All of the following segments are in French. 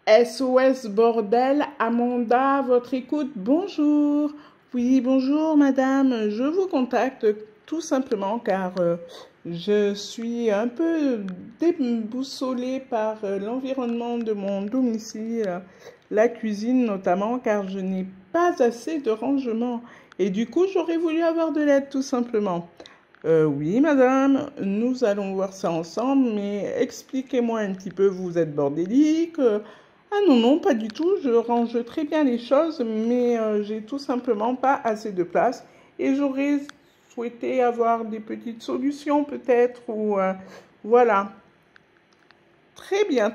SOS Bordel, Amanda, votre écoute, bonjour. Oui, bonjour madame, je vous contacte tout simplement car je suis un peu déboussolée par l'environnement de mon domicile, la cuisine notamment, car je n'ai pas assez de rangement. Et du coup, j'aurais voulu avoir de l'aide tout simplement. Oui, madame, nous allons voir ça ensemble, mais expliquez-moi un petit peu, vous êtes bordélique? Ah non, non, pas du tout, je range très bien les choses, mais j'ai tout simplement pas assez de place et j'aurais souhaité avoir des petites solutions peut-être, ou voilà. Très bien,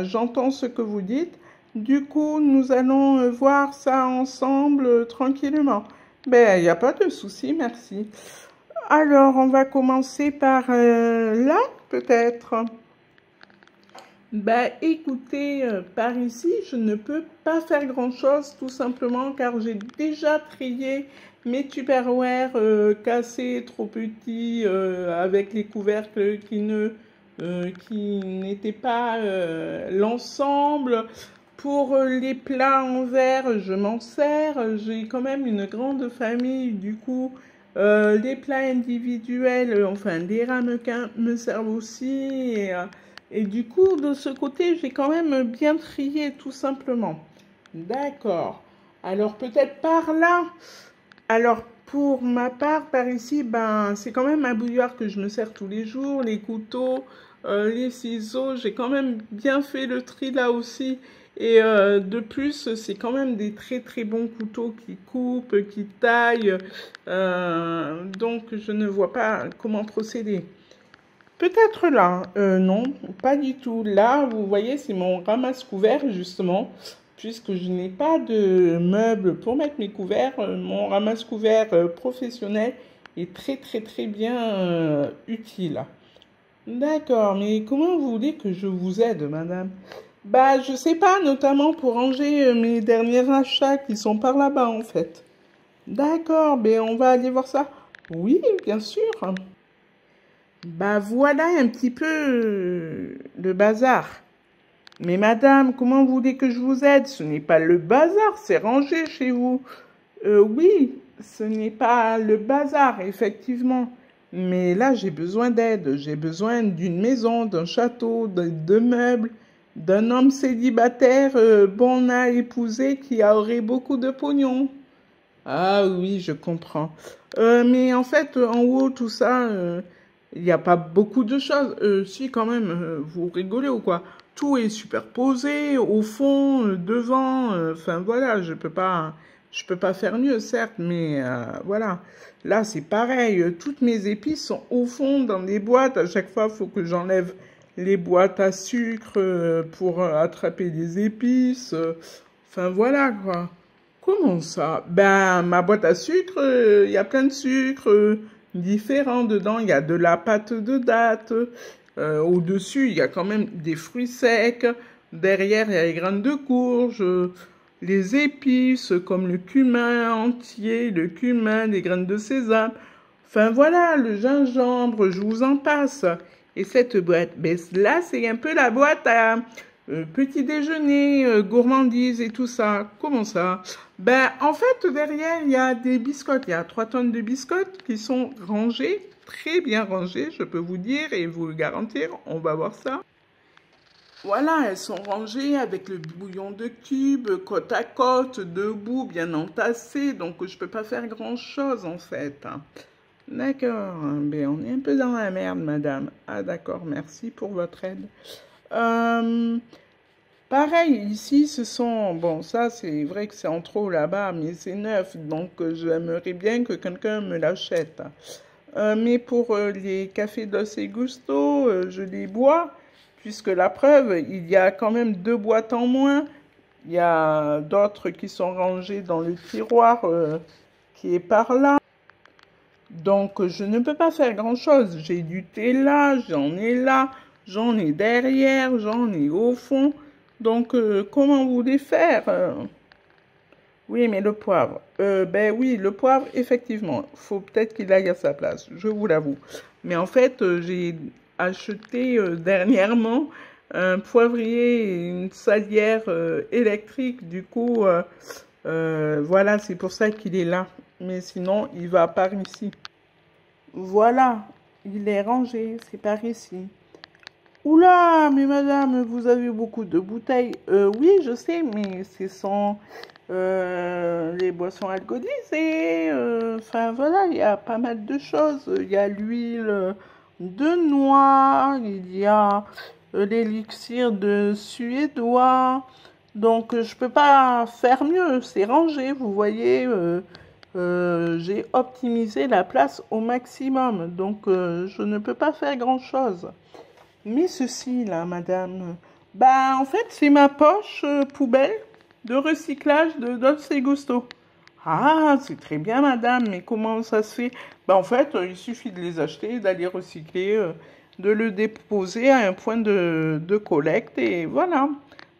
j'entends ce que vous dites. Du coup, nous allons voir ça ensemble tranquillement. Ben, il n'y a pas de souci, merci. Alors, on va commencer par là, peut-être. Bah, écoutez, par ici, je ne peux pas faire grand-chose, tout simplement, car j'ai déjà trié mes Tupperware cassés, trop petits, avec les couvercles qui n'étaient pas l'ensemble. Pour les plats en verre, je m'en sers. J'ai quand même une grande famille, du coup, les plats individuels, enfin, les ramequins me servent aussi. Et du coup, de ce côté, j'ai quand même bien trié, tout simplement. D'accord. Alors, peut-être par là. Alors, pour ma part, par ici, ben, c'est quand même un bouilloire que je me sers tous les jours. Les couteaux, les ciseaux, j'ai quand même bien fait le tri là aussi. Et de plus, c'est quand même des très bons couteaux qui coupent, qui taillent. Donc, je ne vois pas comment procéder. Peut-être là. Non, pas du tout. Là, vous voyez, c'est mon ramasse-couvert, justement, puisque je n'ai pas de meubles pour mettre mes couverts. Mon ramasse-couvert professionnel est très bien utile. D'accord, mais comment vous voulez que je vous aide, madame? Bah, je sais pas, notamment pour ranger mes derniers achats qui sont par là-bas, en fait. D'accord, ben on va aller voir ça. Oui, bien sûr. Bah voilà un petit peu le bazar. Mais madame, comment vous voulez que je vous aide? Ce n'est pas le bazar, c'est rangé chez vous. Oui, ce n'est pas le bazar, effectivement. Mais là, j'ai besoin d'aide. J'ai besoin d'une maison, d'un château, de meubles, d'un homme célibataire bon à épouser qui aurait beaucoup de pognon. Ah oui, je comprends. Mais en fait, en haut, tout ça, il n'y a pas beaucoup de choses. Si, quand même, vous rigolez ou quoi? Tout est superposé, au fond, devant. Enfin, voilà, je peux pas faire mieux, certes, mais voilà. Là, c'est pareil. Toutes mes épices sont au fond dans des boîtes. À chaque fois, il faut que j'enlève les boîtes à sucre pour attraper les épices. Enfin, voilà, quoi. Comment ça? Ben, ma boîte à sucre, il y a plein de sucres différents dedans. Il y a de la pâte de date. Au-dessus, il y a quand même des fruits secs. Derrière, il y a les graines de courge, les épices comme le cumin entier, le cumin, les graines de sésame. Enfin voilà, le gingembre, je vous en passe. Et cette boîte, ben là, c'est un peu la boîte à petit déjeuner, gourmandise et tout ça. Comment ça? Ben, en fait, derrière, il y a des biscottes. Il y a 3 tonnes de biscottes qui sont rangées, très bien rangées, je peux vous dire et vous le garantir. On va voir ça. Voilà, elles sont rangées avec le bouillon de cubes, côte à côte, debout, bien entassées. Donc, je peux pas faire grand-chose, en fait. D'accord, ben on est un peu dans la merde, madame. Ah d'accord, merci pour votre aide. Euh, Pareil, ici, ce sont... Bon, ça, c'est vrai que c'est en trop là-bas, mais c'est neuf, donc j'aimerais bien que quelqu'un me l'achète. Mais pour les cafés Dos et Gusto, je les bois, puisque la preuve, il y a quand même 2 boîtes en moins. Il y a d'autres qui sont rangées dans le tiroir qui est par là. Donc, je ne peux pas faire grand-chose. J'ai du thé là, j'en ai derrière, j'en ai au fond. Donc, comment vous voulez faire? Oui, mais le poivre. Ben oui, le poivre, effectivement. Faut peut-être qu'il aille à sa place, je vous l'avoue. Mais en fait, j'ai acheté dernièrement un poivrier et une salière électrique. Du coup, voilà, c'est pour ça qu'il est là. Mais sinon, il va par ici. Voilà, il est rangé, c'est par ici. Oula, mais madame, vous avez beaucoup de bouteilles. Oui, je sais, mais ce sont les boissons alcoolisées. Enfin, voilà, il y a pas mal de choses. Il y a l'huile de noix, il y a l'élixir de suédois. Donc, je peux pas faire mieux. C'est rangé, vous voyez. J'ai optimisé la place au maximum. Donc, je ne peux pas faire grand-chose. Mais ceci, là, madame, bah, en fait, c'est ma poche poubelle de recyclage de Dolce Gusto. Ah, c'est très bien, madame, mais comment ça se fait? Bah, en fait, il suffit de les acheter, d'aller recycler, de le déposer à un point de collecte, et voilà.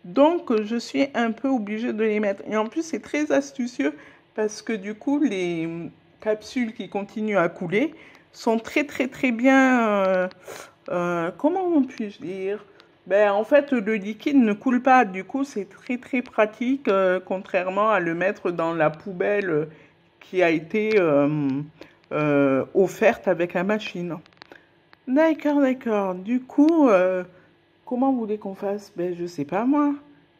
Donc, je suis un peu obligée de les mettre. Et en plus, c'est très astucieux, parce que du coup, les capsules qui continuent à couler sont très, très, très bien... comment puis-je dire? Ben, en fait, le liquide ne coule pas. Du coup, c'est très très pratique, contrairement à le mettre dans la poubelle qui a été offerte avec la machine. D'accord, d'accord. Du coup, comment vous voulez qu'on fasse? Ben, je sais pas moi.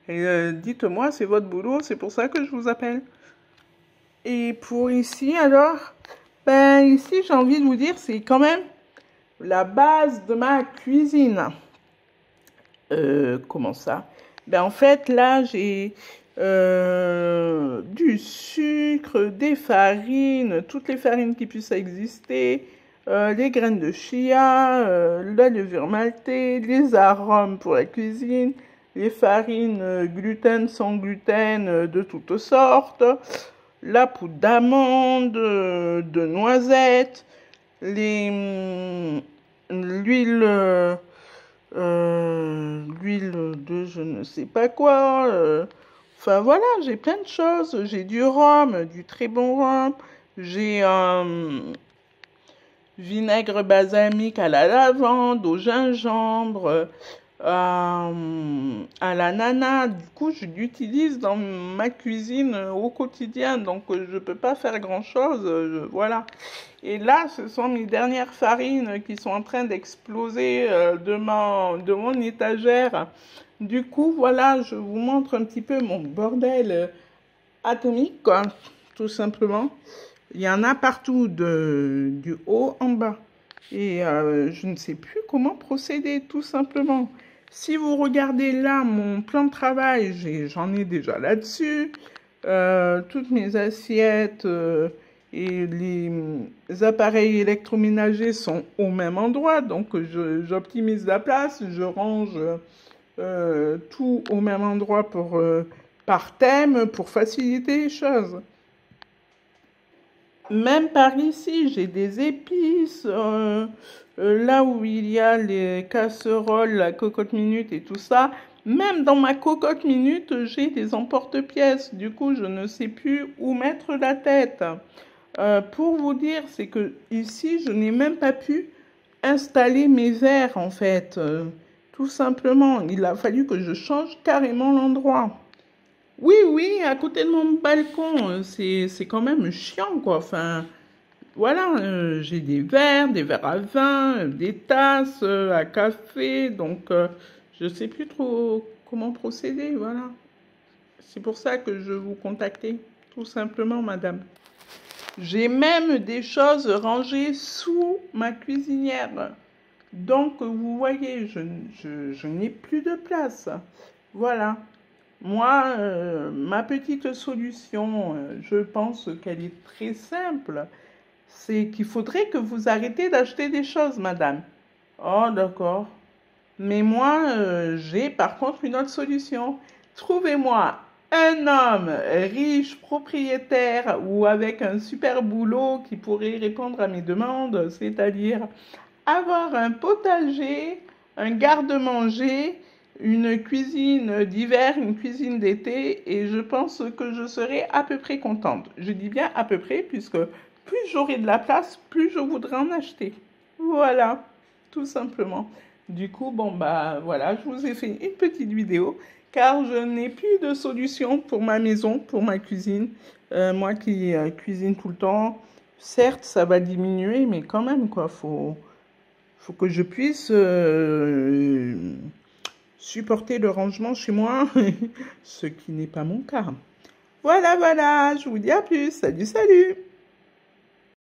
Et, dites-moi, c'est votre boulot, c'est pour ça que je vous appelle. Et pour ici, alors, ben ici, j'ai envie de vous dire, c'est quand même la base de ma cuisine. Comment ça? Ben en fait, là, j'ai du sucre, des farines, toutes les farines qui puissent exister, les graines de chia, la levure maltée, les arômes pour la cuisine, les farines gluten, sans gluten, de toutes sortes, la poudre d'amande, de noisettes, l'huile l'huile de je ne sais pas quoi. Enfin voilà, j'ai plein de choses. J'ai du rhum, du très bon rhum. J'ai un vinaigre balsamique à la lavande, au gingembre, à l'ananas. Du coup, je l'utilise dans ma cuisine au quotidien. Donc, je ne peux pas faire grand-chose. Voilà. Et là, ce sont mes dernières farines qui sont en train d'exploser de mon étagère. Du coup, voilà, je vous montre un petit peu mon bordel atomique, quoi, tout simplement. Il y en a partout, du haut en bas. Et je ne sais plus comment procéder, tout simplement. Si vous regardez là mon plan de travail, j'en ai déjà là-dessus. Toutes mes assiettes et les appareils électroménagers sont au même endroit. Donc, j'optimise la place, je range tout au même endroit par thème pour faciliter les choses. Même par ici, j'ai des épices. Là où il y a les casseroles, la cocotte minute et tout ça. Même dans ma cocotte minute, j'ai des emporte-pièces. Du coup, je ne sais plus où mettre la tête. Pour vous dire, c'est que ici, je n'ai même pas pu installer mes verres, en fait. Tout simplement, il a fallu que je change carrément l'endroit. Oui, oui, à côté de mon balcon, c'est quand même chiant, quoi. Enfin, voilà, j'ai des verres à vin, des tasses à café, donc je sais plus trop comment procéder, voilà. C'est pour ça que je vous contactais, tout simplement, madame. J'ai même des choses rangées sous ma cuisinière. Donc, vous voyez, je n'ai plus de place. Voilà. Moi, ma petite solution, je pense qu'elle est très simple. C'est qu'il faudrait que vous arrêtiez d'acheter des choses, madame. Oh, d'accord. Mais moi, j'ai par contre une autre solution. Trouvez-moi un homme riche, propriétaire ou avec un super boulot qui pourrait répondre à mes demandes, c'est-à-dire avoir un potager, un garde-manger, une cuisine d'hiver, une cuisine d'été, et je pense que je serai à peu près contente. Je dis bien à peu près, puisque plus j'aurai de la place, plus je voudrais en acheter. Voilà, tout simplement. Du coup, bon, bah voilà, je vous ai fait une petite vidéo car je n'ai plus de solution pour ma maison, pour ma cuisine. Moi qui cuisine tout le temps, certes, ça va diminuer, mais quand même, quoi, faut que je puisse supporter le rangement chez moi, ce qui n'est pas mon cas. Voilà, voilà, je vous dis à plus. Salut, salut!